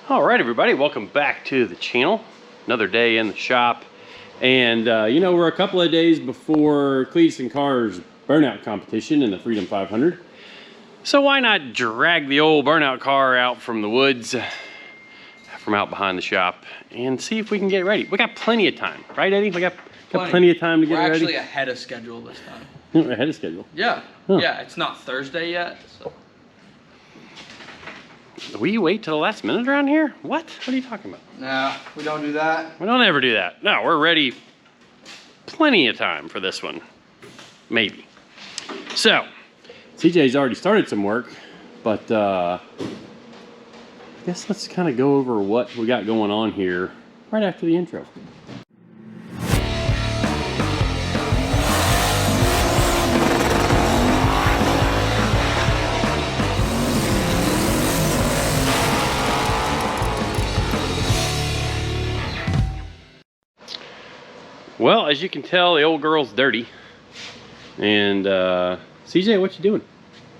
All right, everybody, welcome back to the channel. Another day in the shop. And you know, we're a couple of days before Cleetus and Cars Burnout competition in the Freedom 500. So why not drag the old Burnout car out from the woods, from out behind the shop, and see if we can get it ready. We got plenty of time, right, Eddie? We got plenty of time to get it ready. We're actually ahead of schedule this time. Ahead of schedule? Yeah. Huh. Yeah, it's not Thursday yet, so. We wait till the last minute around here? What? What are you talking about? Nah, we don't do that. We don't ever do that. No, we're ready plenty of time for this one. Maybe. So, CJ's already started some work, but I guess let's kind of go over what we got going on here right after the intro. Well, as you can tell, the old girl's dirty. And CJ, what you doing?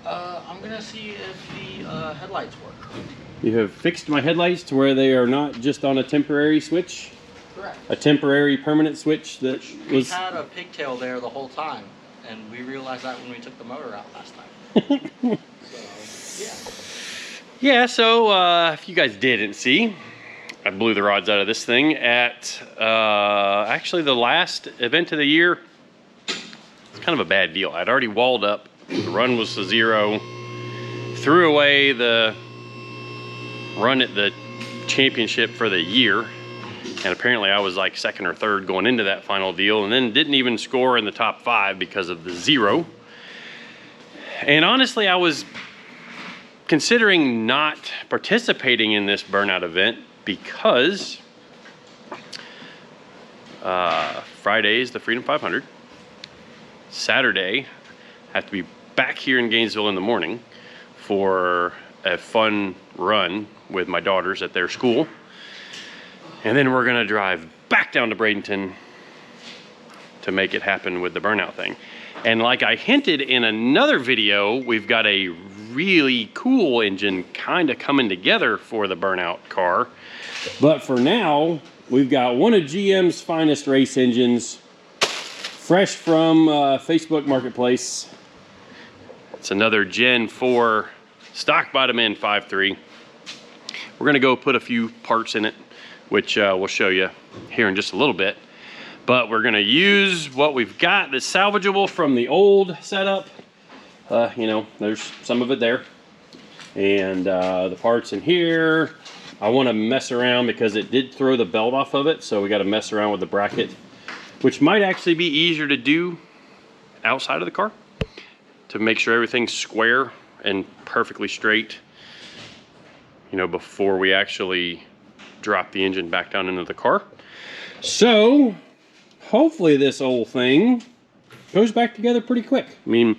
I'm gonna see if the headlights work. You have fixed my headlights to where they are not just on a temporary switch? Correct. A temporary permanent switch that we had a pigtail there the whole time, and we realized that when we took the motor out last time. So, yeah. Yeah, so if you guys didn't see, I blew the rods out of this thing at actually the last event of the year. It's kind of a bad deal. I'd already walled up. The run was to 0. Threw away the run at the championship for the year. And apparently I was like 2nd or 3rd going into that final deal, and then didn't even score in the top 5 because of the 0. And honestly, I was considering not participating in this burnout event because Friday is the Freedom 500. Saturday, I have to be back here in Gainesville in the morning for a fun run with my daughters at their school. And then we're gonna drive back down to Bradenton to make it happen with the burnout thing. And like I hinted in another video, we've got a really cool engine kind of coming together for the burnout car. But for now, we've got one of GM's finest race engines, fresh from Facebook Marketplace. It's another Gen 4 stock bottom end 5.3. We're gonna go put a few parts in it, which we'll show you here in just a little bit. But we're gonna use what we've got that's salvageable from the old setup. You know, there's some of it there. And the parts in here, I wanna mess around because it did throw the belt off of it, so we gotta mess around with the bracket, which might actually be easier to do outside of the car to make sure everything's square and perfectly straight, you know, before we actually drop the engine back down into the car. So hopefully this old thing goes back together pretty quick. I mean,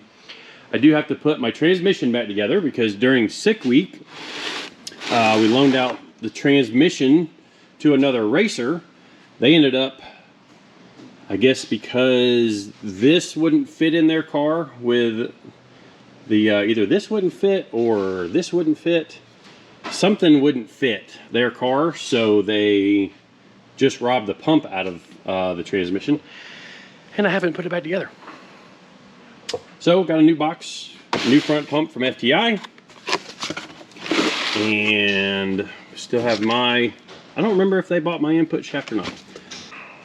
I do have to put my transmission back together because during sick week, we loaned out the transmission to another racer. They ended up, I guess because this wouldn't fit in their car with the, either this wouldn't fit or this wouldn't fit. Something wouldn't fit their car, so they just robbed the pump out of the transmission, and I haven't put it back together. So got a new box, new front pump from FTI, and still have my, I don't remember if they bought my input shaft or not.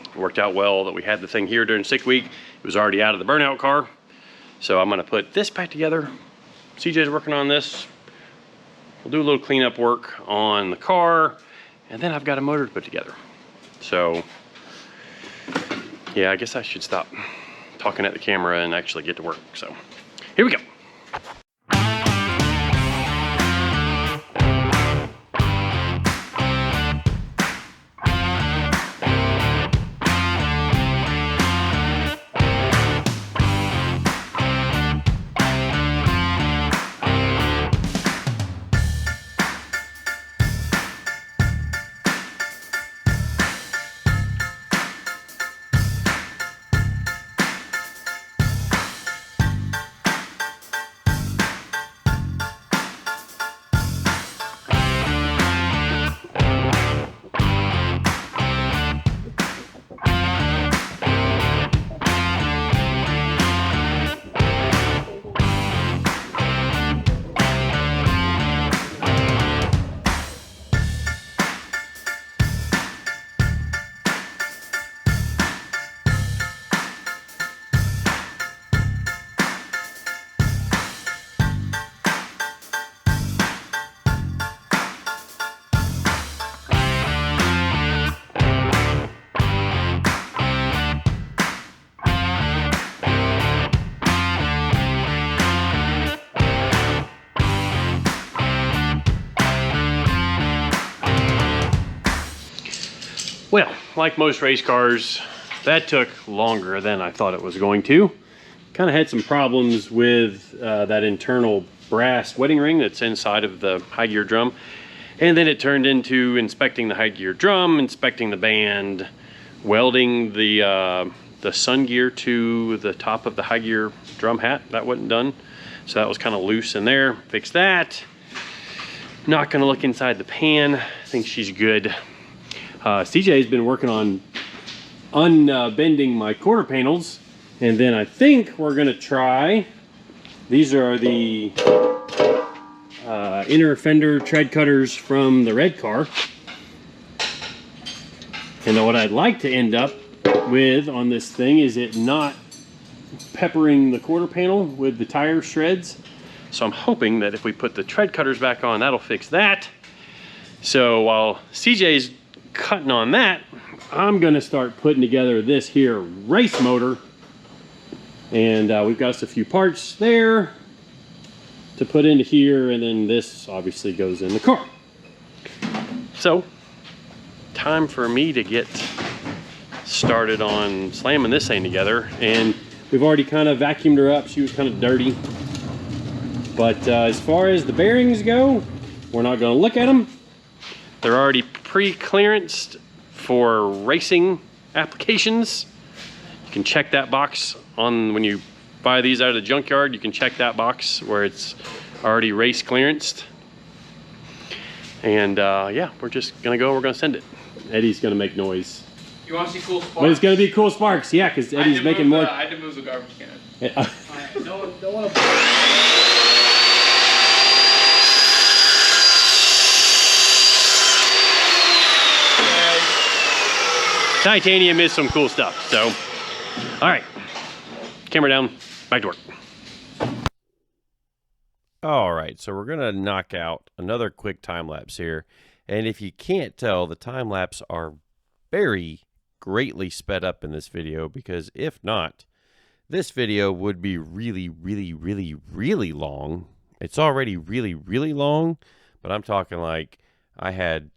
It worked out well that we had the thing here during sick week. It was already out of the burnout car, so I'm gonna put this back together. CJ's working on this. We'll do a little cleanup work on the car, and then I've got a motor to put together. So, yeah, I guess I should stop talking at the camera and actually get to work. So, here we go. Well, like most race cars, that took longer than I thought it was going to. Kind of had some problems with that internal brass wedding ring that's inside of the high gear drum. And then it turned into inspecting the high gear drum, inspecting the band, welding the sun gear to the top of the high gear drum hat. That wasn't done. So that was kind of loose in there. Fixed that. Not gonna look inside the pan. I think she's good. CJ's been working on unbending my quarter panels, and then I think we're gonna try, these are the inner fender tread cutters from the red car. And what I'd like to end up with on this thing is it not peppering the quarter panel with the tire shreds. So I'm hoping that if we put the tread cutters back on, that'll fix that. So while CJ's cutting on that, I'm gonna start putting together this here race motor. And we've got us a few parts there to put into here, and then this obviously goes in the car. So, time for me to get started on slamming this thing together. And we've already kind of vacuumed her up. She was kind of dirty. But as far as the bearings go, we're not gonna look at them. They're already pre-clearanced for racing applications. You can check that box on when you buy these out of the junkyard. You can check that box where it's already race clearanced. And yeah, we're just gonna go, we're gonna send it. Eddie's gonna make noise. You want to see cool sparks? But it's gonna be cool sparks, yeah, because Eddie's making more. I had to move the garbage can. Don't want to. Titanium is some cool stuff. So, all right, camera down, back to work. All right, so we're gonna knock out another quick time lapse here. And if you can't tell, the time lapse are very greatly sped up in this video, because if not, this video would be really, really, really, really long. It's already really, really long, but I'm talking like I had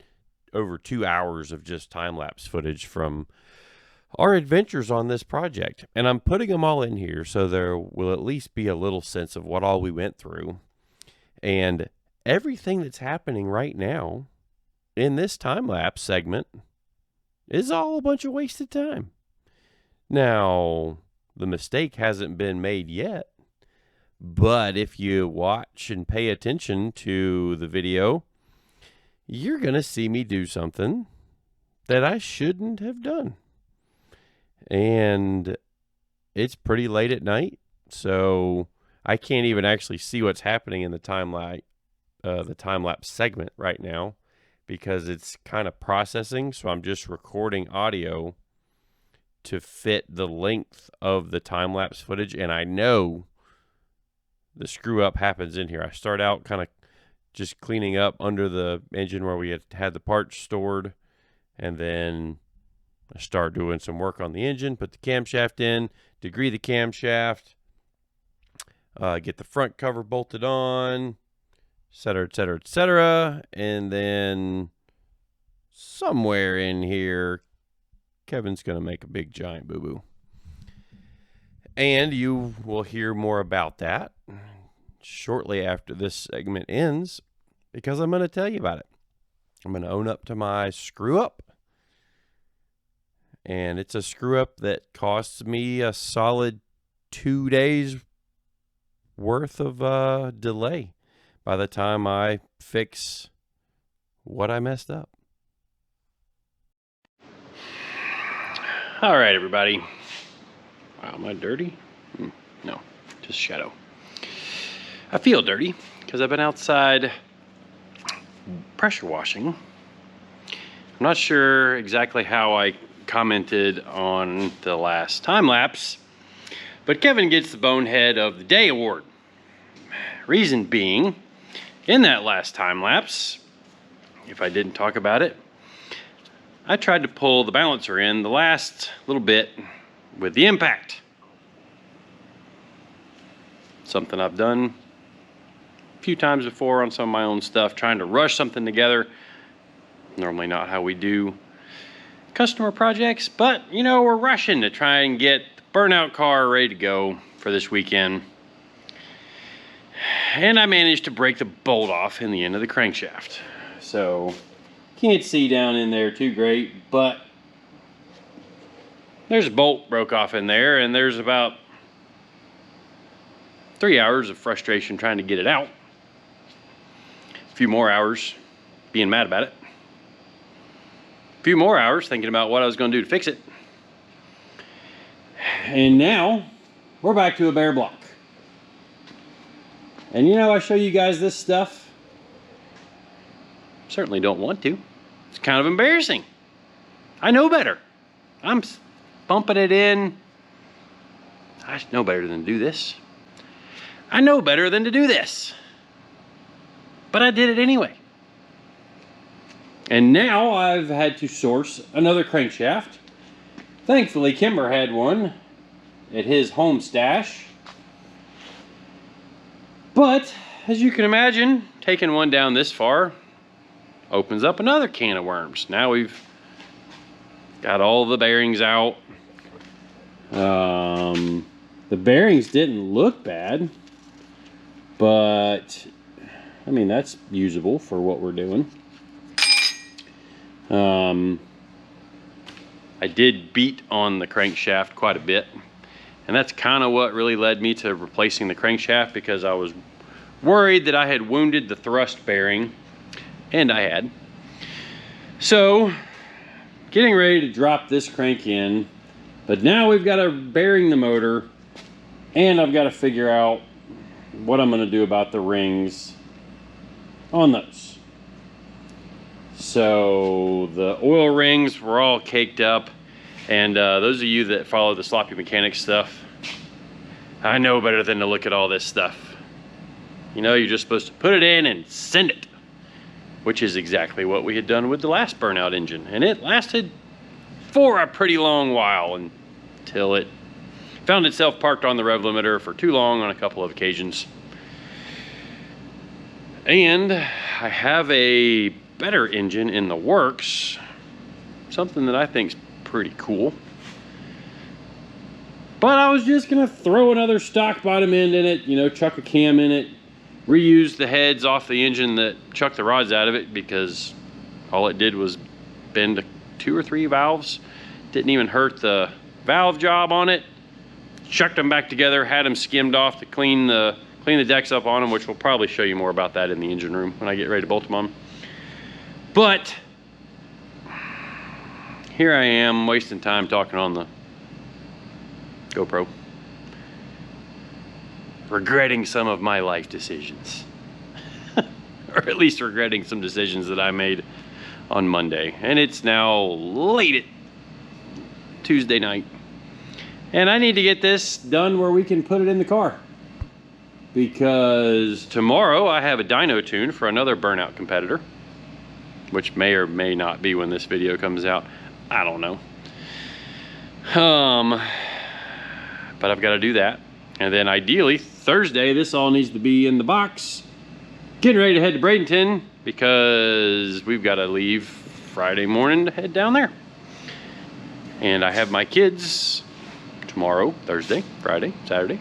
over 2 hours of just time-lapse footage from our adventures on this project. And I'm putting them all in here so there will at least be a little sense of what all we went through. And everything that's happening right now in this time-lapse segment is all a bunch of wasted time. Now, the mistake hasn't been made yet, but if you watch and pay attention to the video, you're going to see me do something that I shouldn't have done. And it's pretty late at night, so I can't even actually see what's happening in the time-lapse segment right now, because it's kind of processing. So I'm just recording audio to fit the length of the time-lapse footage. And I know the screw up happens in here. I start out kind of just cleaning up under the engine where we had the parts stored. And then I start doing some work on the engine, put the camshaft in, degree the camshaft, get the front cover bolted on, etc., etc., etc. And then somewhere in here, Kevin's going to make a big giant boo-boo. And you will hear more about that shortly after this segment ends, because I'm going to tell you about it. I'm going to own up to my screw up. And it's a screw up that costs me a solid 2 days worth of delay by the time I fix what I messed up. All right, everybody. Wow, am I dirty? No, just shadow. I feel dirty because I've been outside pressure washing. I'm not sure exactly how I commented on the last time lapse, but Kevin gets the Bonehead of the Day award. Reason being, in that last time lapse, if I didn't talk about it, I tried to pull the balancer in the last little bit with the impact. Something I've done a few times before on some of my own stuff, trying to rush something together. Normally not how we do customer projects, but you know, we're rushing to try and get the Burnout car ready to go for this weekend. And I managed to break the bolt off in the end of the crankshaft. So, can't see down in there too great, but there's a bolt broke off in there, and there's about 3 hours of frustration trying to get it out. A few more hours being mad about it. A few more hours thinking about what I was going to do to fix it. And now, we're back to a bare block. And you know, I show you guys this stuff. Certainly don't want to. It's kind of embarrassing. I know better. I'm bumping it in. I know better than to do this. I know better than to do this. But I did it anyway. And now I've had to source another crankshaft. Thankfully, Kimber had one at his home stash. But, as you can imagine, taking one down this far opens up another can of worms. Now we've got all the bearings out. The bearings didn't look bad, but, I mean, that's usable for what we're doing. I did beat on the crankshaft quite a bit. And that's kind of what really led me to replacing the crankshaft, because I was worried that I had wounded the thrust bearing, and I had. So, getting ready to drop this crank in, but now we've got to bearing the motor, and I've got to figure out what I'm going to do about the rings on those. So, the oil rings were all caked up. And those of you that follow the sloppy mechanics stuff, I know better than to look at all this stuff. You know, you're just supposed to put it in and send it, which is exactly what we had done with the last Burnout engine. And it lasted for a pretty long while until it found itself parked on the rev limiter for too long on a couple of occasions. And I have a better engine in the works, something that I think's pretty cool. But I was just gonna throw another stock bottom end in it, you know, chuck a cam in it, reuse the heads off the engine that chucked the rods out of it, because all it did was bend 2 or 3 valves. Didn't even hurt the valve job on it. Chucked them back together, had them skimmed off to clean the decks up on them, which we'll probably show you more about that in the engine room when I get ready to bolt them on. But here I am wasting time talking on the GoPro, regretting some of my life decisions. Or at least regretting some decisions that I made on Monday. And it's now late at Tuesday night. And I need to get this done where we can put it in the car. Because tomorrow I have a dyno tune for another Burnout competitor, which may or may not be when this video comes out. I don't know. But I've got to do that. And then ideally, Thursday, this all needs to be in the box. Getting ready to head to Bradenton, because we've got to leave Friday morning to head down there. And I have my kids tomorrow, Thursday, Friday, Saturday.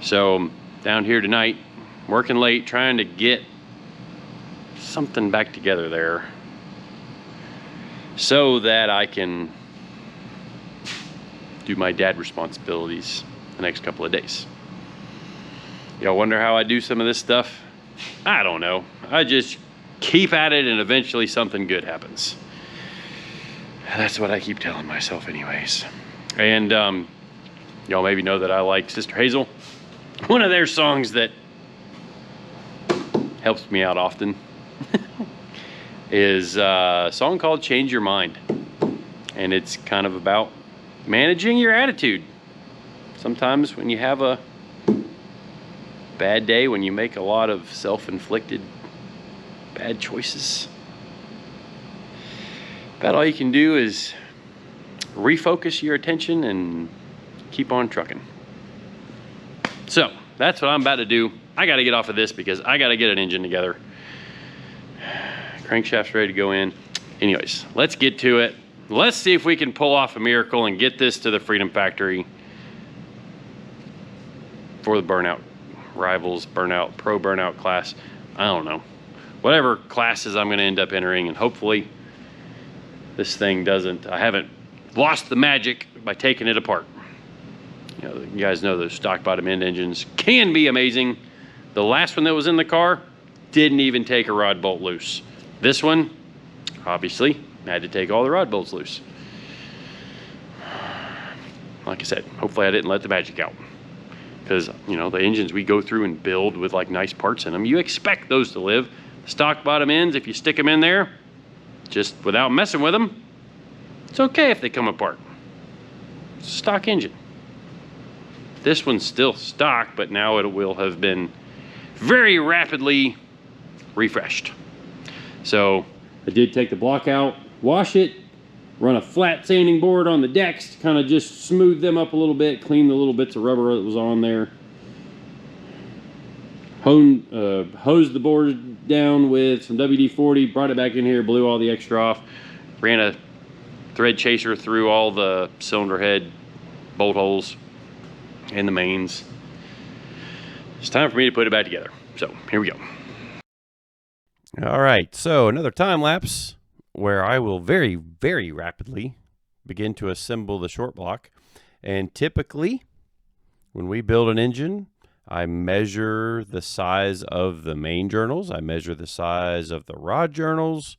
So I'm down here tonight, working late, trying to get something back together there so that I can do my dad responsibilities the next couple of days. Y'all wonder how I do some of this stuff? I don't know. I just keep at it and eventually something good happens. That's what I keep telling myself anyways. And y'all maybe know that I like Sister Hazel. One of their songs that helps me out often is a song called Change Your Mind. And it's kind of about managing your attitude. Sometimes when you have a bad day, when you make a lot of self-inflicted bad choices, about all you can do is refocus your attention and keep on trucking. So that's what I'm about to do. I got to get off of this because I got to get an engine together. Crankshaft's ready to go in. Anyways, let's get to it. let's see if we can pull off a miracle and get this to the Freedom Factory for the Burnout Rivals, Burnout, Pro Burnout class. I don't know. Whatever classes I'm going to end up entering, and hopefully this thing doesn't, I haven't lost the magic by taking it apart. You know, you guys know those stock bottom end engines can be amazing. The last one that was in the car didn't even take a rod bolt loose. This one, obviously, had to take all the rod bolts loose. Like I said, hopefully I didn't let the magic out. Because, you know, the engines we go through and build with like nice parts in them, you expect those to live. Stock bottom ends, if you stick them in there, just without messing with them, it's okay if they come apart. It's a stock engine. This one's still stock, but now it will have been very rapidly refreshed. So I did take the block out, wash it, run a flat sanding board on the decks to kind of just smooth them up a little bit, clean the little bits of rubber that was on there. Hosed the board down with some WD-40, brought it back in here, blew all the extra off, ran a thread chaser through all the cylinder head bolt holes and the mains. It's time for me to put it back together. So here we go. All right, so another time lapse where I will very, very rapidly begin to assemble the short block. And typically, when we build an engine, I measure the size of the main journals. I measure the size of the rod journals,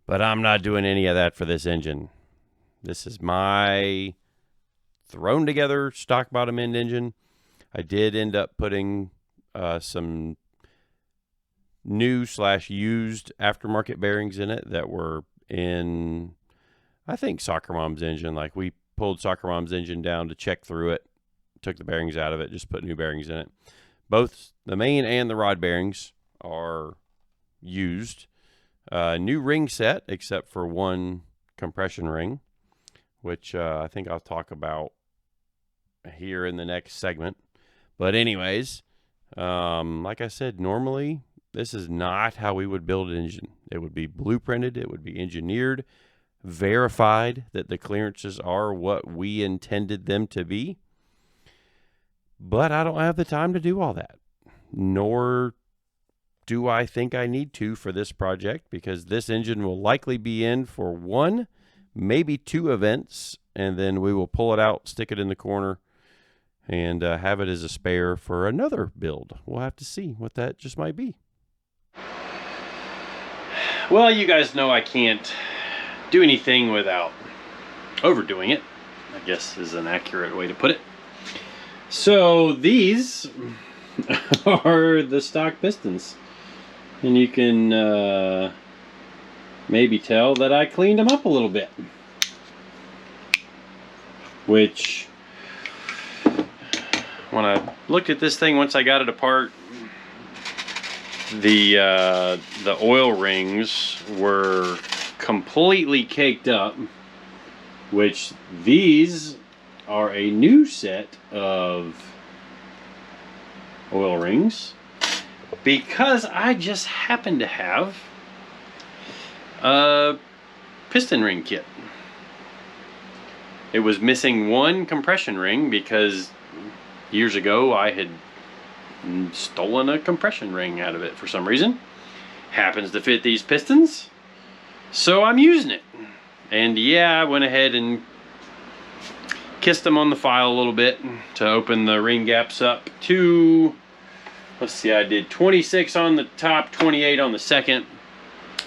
but I'm not doing any of that for this engine. This is my thrown together stock bottom end engine. I did end up putting some new / used aftermarket bearings in it that were in, I think, Soccer Mom's engine. Like, we pulled Soccer Mom's engine down to check through it, took the bearings out of it, just put new bearings in it. Both the main and the rod bearings are used. New ring set, except for one compression ring, which I think I'll talk about here in the next segment. But anyways, like I said, normally this is not how we would build an engine. It would be blueprinted, it would be engineered, verified that the clearances are what we intended them to be. But I don't have the time to do all that, nor do I think I need to for this project, because this engine will likely be in for 1, maybe 2 events, and then we will pull it out, stick it in the corner, and have it as a spare for another build. We'll have to see what that just might be. Well, you guys know I can't do anything without overdoing it, I guess is an accurate way to put it. So these are the stock pistons, and you can maybe tell that I cleaned them up a little bit, which, when I looked at this thing once I got it apart, the oil rings were completely caked up, which these are a new set of oil rings because I just happen to have a piston ring kit. It was missing one compression ring because years ago I had stolen a compression ring out of it for some reason. Happens to fit these pistons, so I'm using it. And yeah, I went ahead and kissed them on the file a little bit to open the ring gaps up to, let's see, I did 26 on the top, 28 on the second.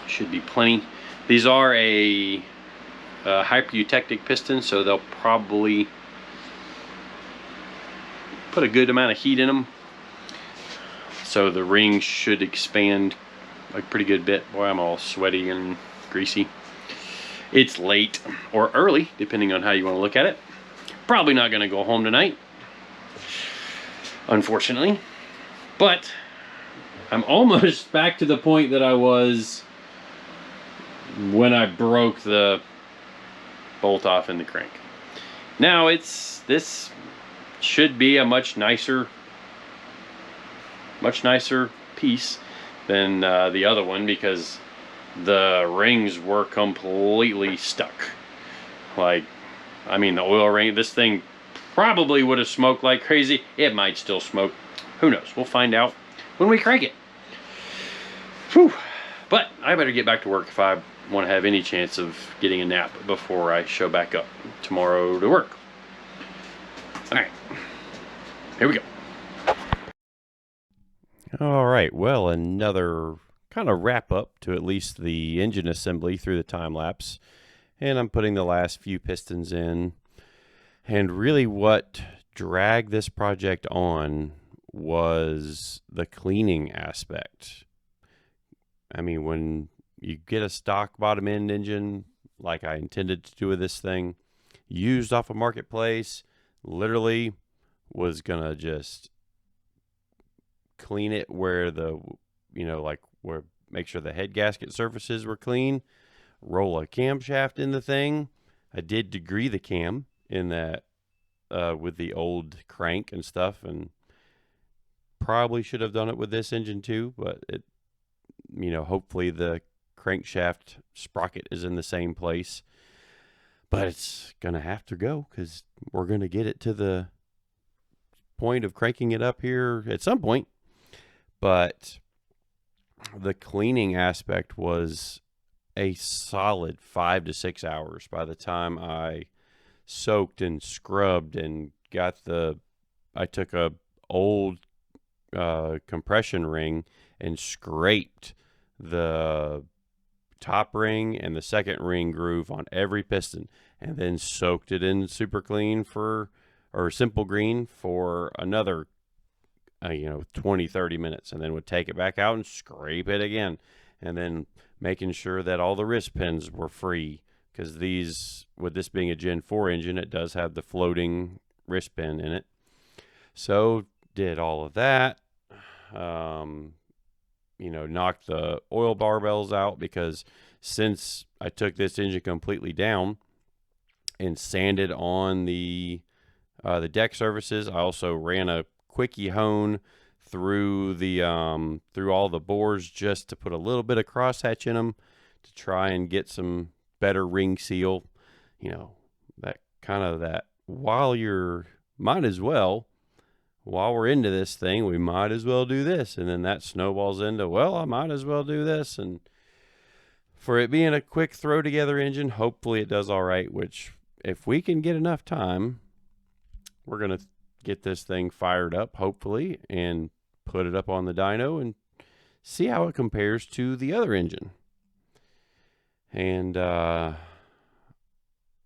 Should be plenty. These are a hypereutectic piston, so they'll probably put a good amount of heat in them. So the ring should expand a pretty good bit. Boy, I'm all sweaty and greasy. It's late or early, depending on how you want to look at it. Probably not going to go home tonight, unfortunately. But I'm almost back to the point that I was when I broke the bolt off in the crank. Now this should be a much nicer piece than the other one, because the rings were completely stuck. Like, I mean, the oil ring, this thing probably would have smoked like crazy. It might still smoke. Who knows? We'll find out when we crank it. Whew. But I better get back to work if I want to have any chance of getting a nap before I show back up tomorrow to work. All right, here we go. All right, well, another kind of wrap up to at least the engine assembly through the time lapse. And I'm putting the last few pistons in. And really what dragged this project on was the cleaning aspect. I mean, when you get a stock bottom end engine, like I intended to do with this thing, used off a marketplace, literally was gonna just clean it where the, like where, make sure the head gasket surfaces were clean, roll a camshaft in the thing. I did degree the cam in that with the old crank and stuff, and probably should have done it with this engine too, but it, hopefully the crankshaft sprocket is in the same place. But it's gonna have to go because we're gonna get it to the point of cranking it up here at some point. But the cleaning aspect was a solid 5 to 6 hours by the time I soaked and scrubbed and I took a old compression ring and scraped the top ring and the second ring groove on every piston, and then soaked it in super clean or simple green for another 20-30 minutes, and then would take it back out and scrape it again, and then making sure that all the wrist pins were free, because with this being a Gen 4 engine, it does have the floating wrist pin in it. So did all of that. Knocked the oil barbells out, because since I took this engine completely down and sanded on the deck surfaces, I also ran a quickie hone through all the bores just to put a little bit of crosshatch in them to try and get some better ring seal. While we're into this thing, we might as well do this. And then that snowballs into, well, I might as well do this. And for it being a quick throw together engine, hopefully it does all right, which if we can get enough time, we're going to get this thing fired up, hopefully, and put it up on the dyno and see how it compares to the other engine. And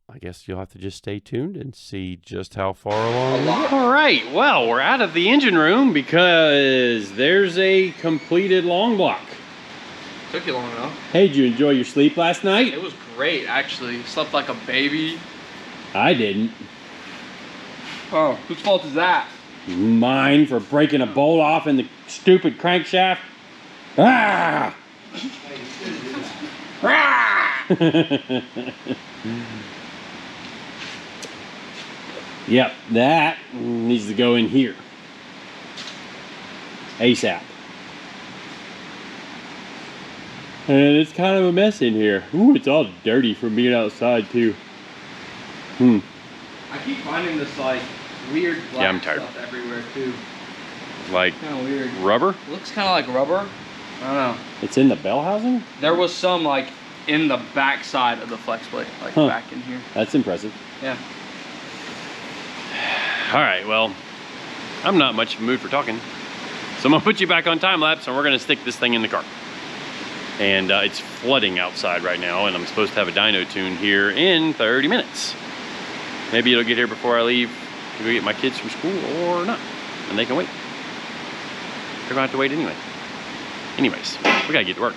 I guess you'll have to just stay tuned and see just how far along we get. All right, well, we're out of the engine room because there's a completed long block. Took you long enough. Hey, did you enjoy your sleep last night? It was great, actually. Slept like a baby. I didn't. Oh, whose fault is that? Mine, for breaking a bolt off in the stupid crankshaft. Ah! Yep, that needs to go in here ASAP. And it's kind of a mess in here. Ooh, it's all dirty from being outside too. I keep finding this like weird black I'm tired. stuff everywhere too. Like Kind of weird. rubber? Looks kind of like rubber. I don't know. It's in the bell housing? There was some like in the back side of the flex plate, like back in here. That's impressive. Yeah. All right, well, I'm not much of a mood for talking. So I'm gonna put you back on time lapse and we're gonna stick this thing in the car. And it's flooding outside right now, and I'm supposed to have a dyno tune here in 30 minutes. Maybe it'll get here before I leave to go get my kids from school, or not, and they can wait. They're gonna have to wait anyway. Anyways, we gotta get to work.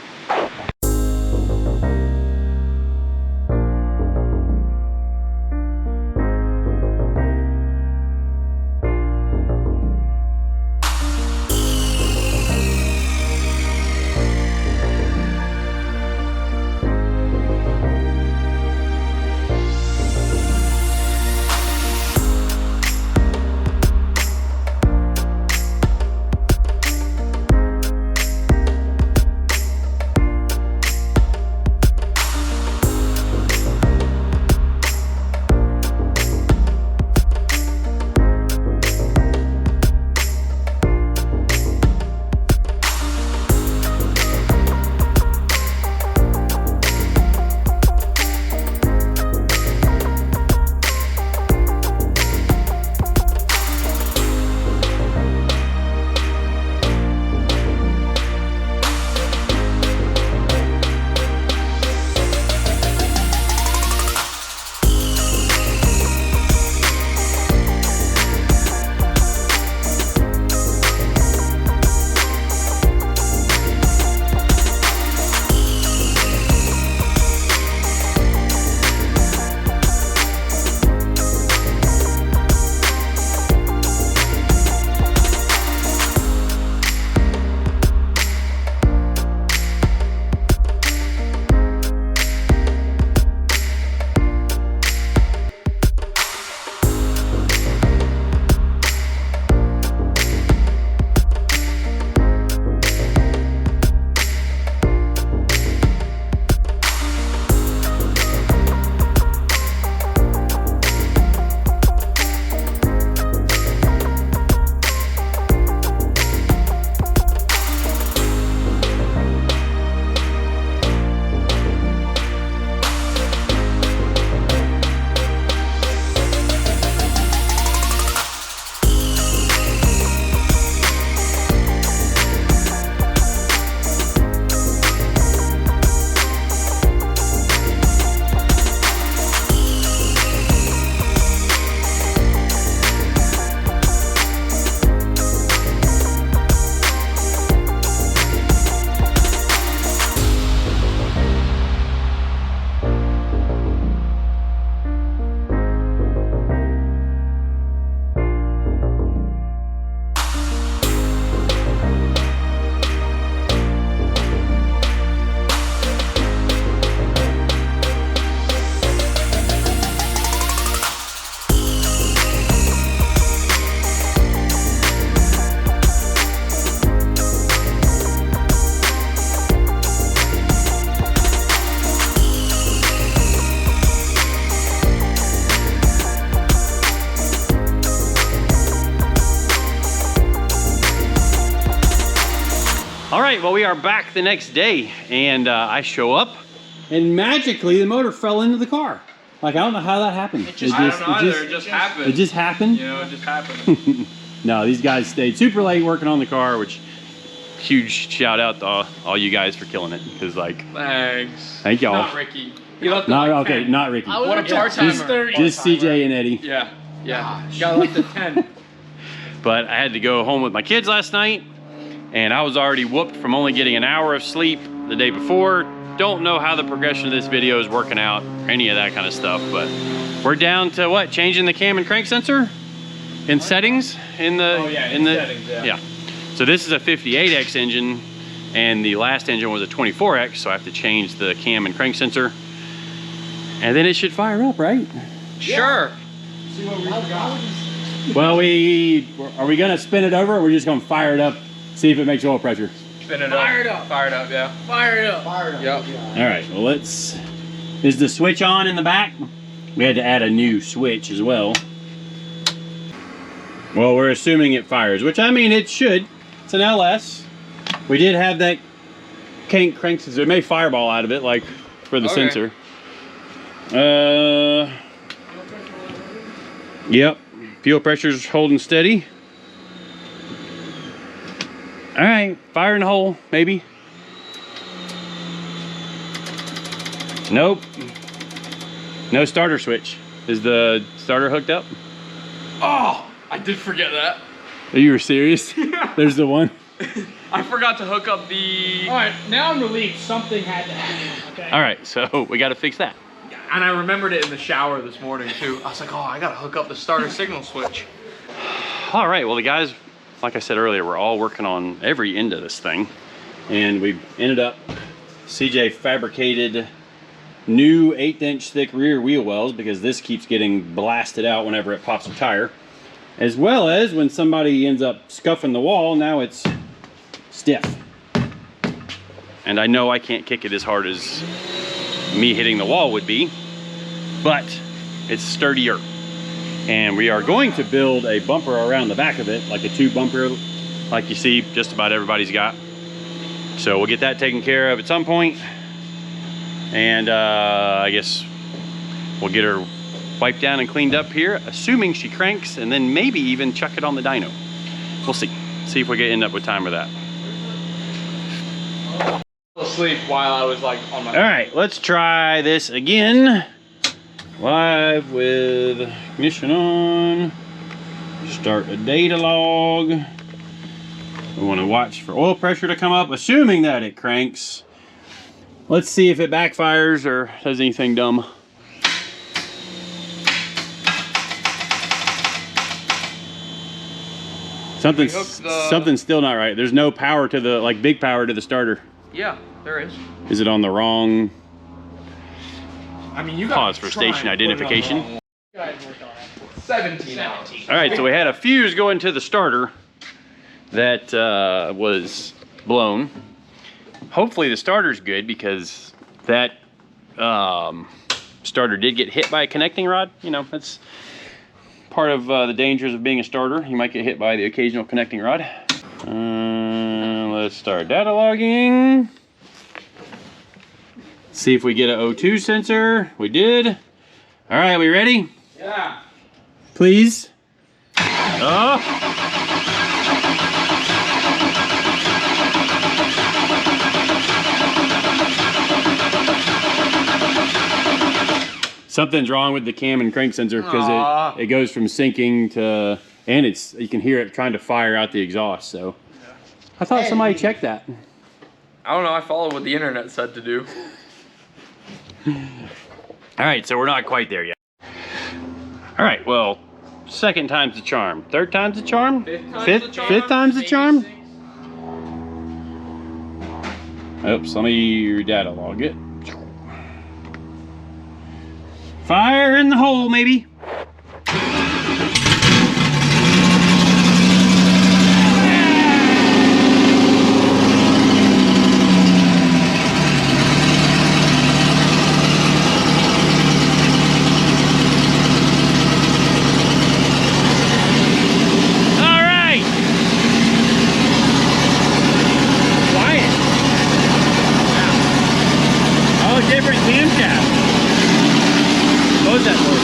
right, well, we are back the next day, and I show up, and magically the motor fell into the car. Like, I don't know how that happened. I don't know either. It just happened. It just happened? You know, it just happened. No, these guys stayed super late working on the car, which huge shout out to all you guys for killing it. Because, like, thanks. Thank y'all. Not Ricky. He left Not, like okay, 10. not Ricky. What a part-timer. Just CJ and Eddie. Yeah, yeah. Got left at 10. But I had to go home with my kids last night, and I was already whooped from only getting an hour of sleep the day before. Don't know how the progression of this video is working out, or any of that kind of stuff, but we're down to what? Changing the cam and crank sensor in settings in the settings, yeah. So this is a 58X engine, and the last engine was a 24X, so I have to change the cam and crank sensor, and then it should fire up, right? Sure. See what we got? Well, are we gonna spin it over, or we're just gonna fire it up, see if it makes oil pressure? Spin it Fire up. it up. Fire it up, yeah. Fire it up. Fire it up. Yep. All right, well, is the switch on in the back? We had to add a new switch as well. Well, we're assuming it fires, which, I mean, it should. It's an LS. We did have that crank sensor. It may fireball out of it, like, for the sensor. Yep. Fuel pressure's holding steady. All right, fire in the hole, maybe. Nope. No starter switch. Is the starter hooked up? Oh, I did forget that. Are you serious? There's the one. I forgot to hook up the... All right, now I'm relieved. Something had to happen. Okay. All right, so we got to fix that. And I remembered it in the shower this morning, too. I was like, oh, I got to hook up the starter signal switch. All right, well, the guys, like I said earlier, we're all working on every end of this thing. And we ended up, CJ fabricated new 1/8" thick rear wheel wells, because this keeps getting blasted out whenever it pops a tire. As well as when somebody ends up scuffing the wall, now it's stiff. And I know I can't kick it as hard as me hitting the wall would be, but it's sturdier. And we are going to build a bumper around the back of it, like a tube bumper, like you see just about everybody's got. So we'll get that taken care of at some point. And I guess we'll get her wiped down and cleaned up here, assuming she cranks, and then maybe even chuck it on the dyno. We'll see. See if we can end up with time with that. Asleep while I was like on my... All right, let's try this again. Live with ignition on. Start a data log. We want to watch for oil pressure to come up, assuming that it cranks. Let's see if it backfires or does anything dumb. Something's still not right. There's no power to the, like, big power to the starter. Yeah, there is. Is it on the wrong? I mean, you got Pause for station identification. 17 hours. All right, so we had a fuse go into the starter that was blown. Hopefully the starter's good, because that starter did get hit by a connecting rod. You know, that's part of the dangers of being a starter. You might get hit by the occasional connecting rod. Let's start data logging. See if we get an O2 sensor. We did. All right, we ready? Yeah. Please. Oh. Something's wrong with the cam and crank sensor, because it goes from syncing to, and you can hear it trying to fire out the exhaust. So I thought somebody checked that. I don't know. I followed what the internet said to do. All right, so we're not quite there yet. All right, well, second time's the charm. Third time's the charm? Fifth time's the charm? Oops, let me data log it. Fire in the hole, maybe. All right. Quiet. camshaft. Close that door.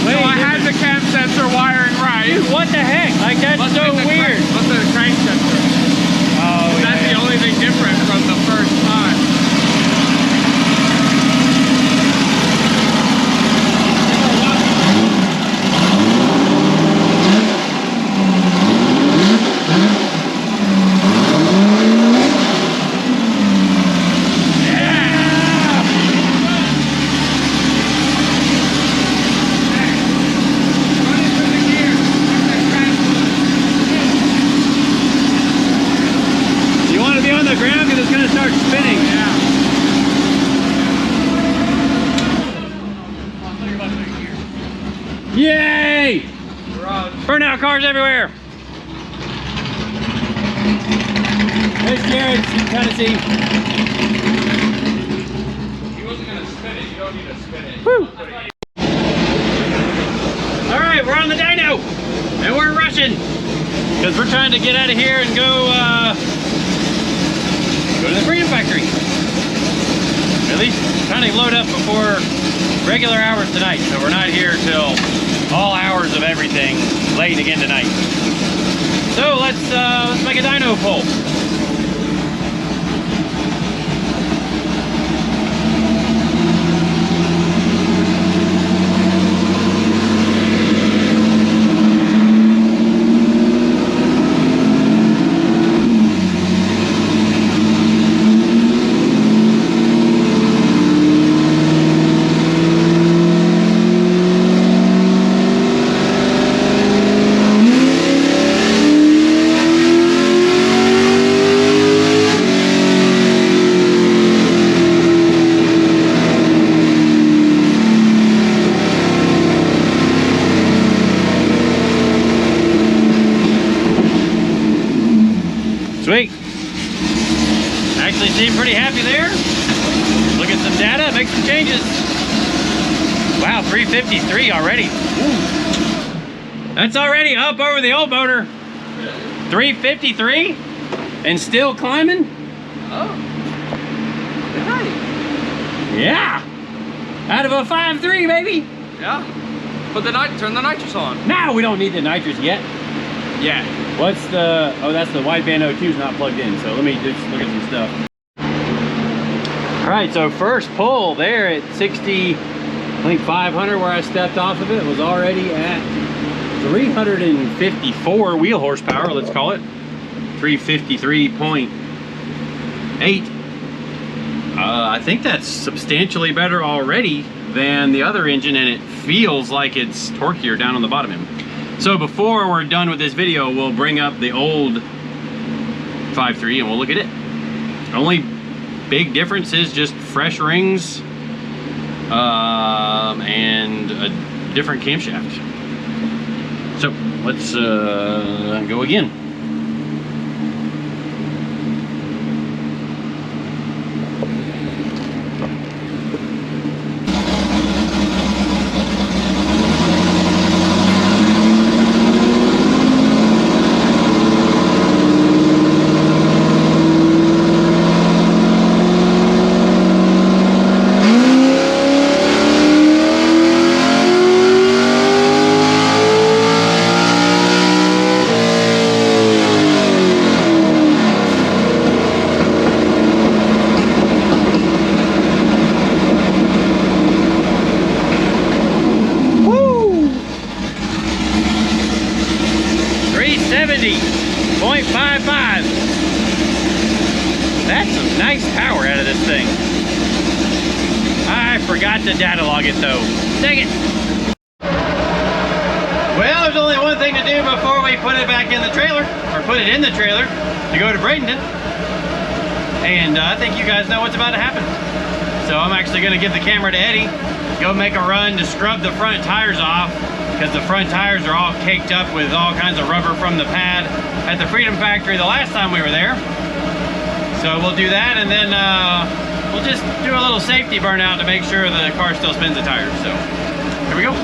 So I had the cam sensor wiring right. Dude, what the heck? Like, that's Must so be the weird. Must be the crank sensor. Oh, That's yeah. the only thing different from the first time. You want to be on the ground because it's going to start spinning. Yay! Burnout cars everywhere. There's Jared, you can kind of see. He wasn't going to spin it. You don't need to spin it. Woo! All right, we're on the dyno, and we're rushing because we're trying to get out of here and go to the Freedom Factory. At least trying to load up before regular hours tonight, so we're not here till all hours of everything late again tonight. So let's make a dyno pull. Sweet. Actually seem pretty happy there. Look at some data, make some changes. Wow, 353 already. Ooh. That's already up over the old motor. 353 and still climbing? Oh. Nice. Yeah. Out of a 5.3, baby. Yeah. Put the turn the nitrous on. Now we don't need the nitrous yet. Yeah. What's the, oh, that's the wideband O2 is not plugged in, so let me just look at some stuff. All right, so first pull there at 60, I think 500 where I stepped off of it was already at 354 wheel horsepower, let's call it. 353.8. I think that's substantially better already than the other engine, and it feels like it's torquier down on the bottom end. So before we're done with this video, we'll bring up the old 5.3 and we'll look at it. Only big difference is just fresh rings and a different camshaft. So let's go again. That's some nice power out of this thing. I forgot to data log it though. Dang it. Well, there's only one thing to do before we put it back in the trailer, or put it in the trailer to go to Bradenton. And I think you guys know what's about to happen. So I'm actually gonna give the camera to Eddie, go make a run to scrub the front tires off, because the front tires are all caked up with all kinds of rubber from the pad at the Freedom Factory the last time we were there. So we'll do that, and then we'll just do a little safety burnout to make sure the car still spins the tires. So here we go.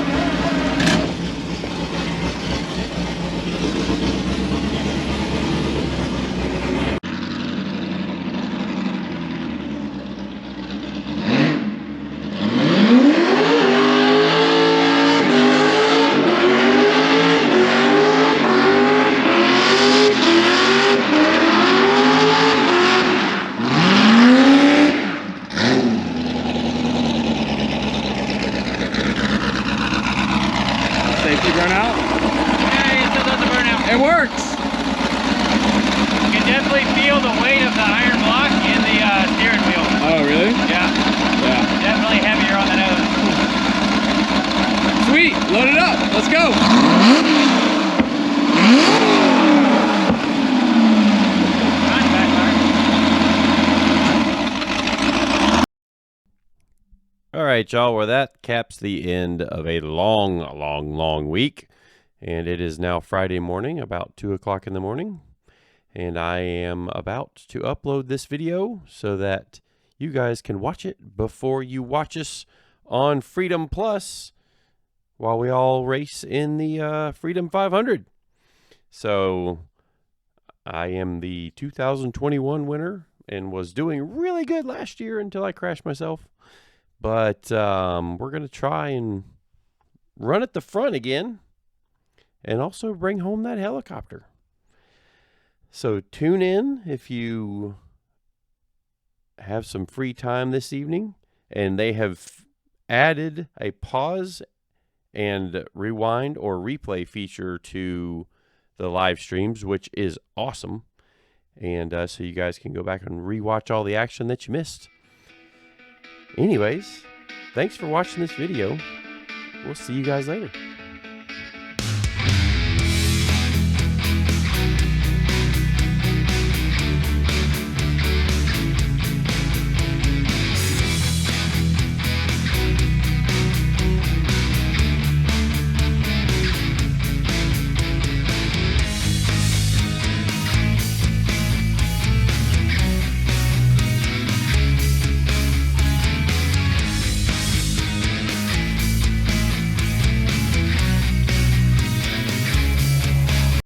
It works. You can definitely feel the weight of the iron block in the steering wheel. Oh, really? Yeah, Yeah. definitely heavier on the nose. Sweet. Load it up. Let's go. All right, y'all. Well, that caps the end of a long week. And it is now Friday morning, about 2 o'clock in the morning. And I am about to upload this video so that you guys can watch it before you watch us on Freedom Plus while we all race in the Freedom 500. So I am the 2021 winner and was doing really good last year until I crashed myself. But we're going to try and run at the front again and also bring home that helicopter. So tune in if you have some free time this evening. And they have added a pause and rewind or replay feature to the live streams, which is awesome. And so you guys can go back and rewatch all the action that you missed. Anyways, thanks for watching this video. We'll see you guys later.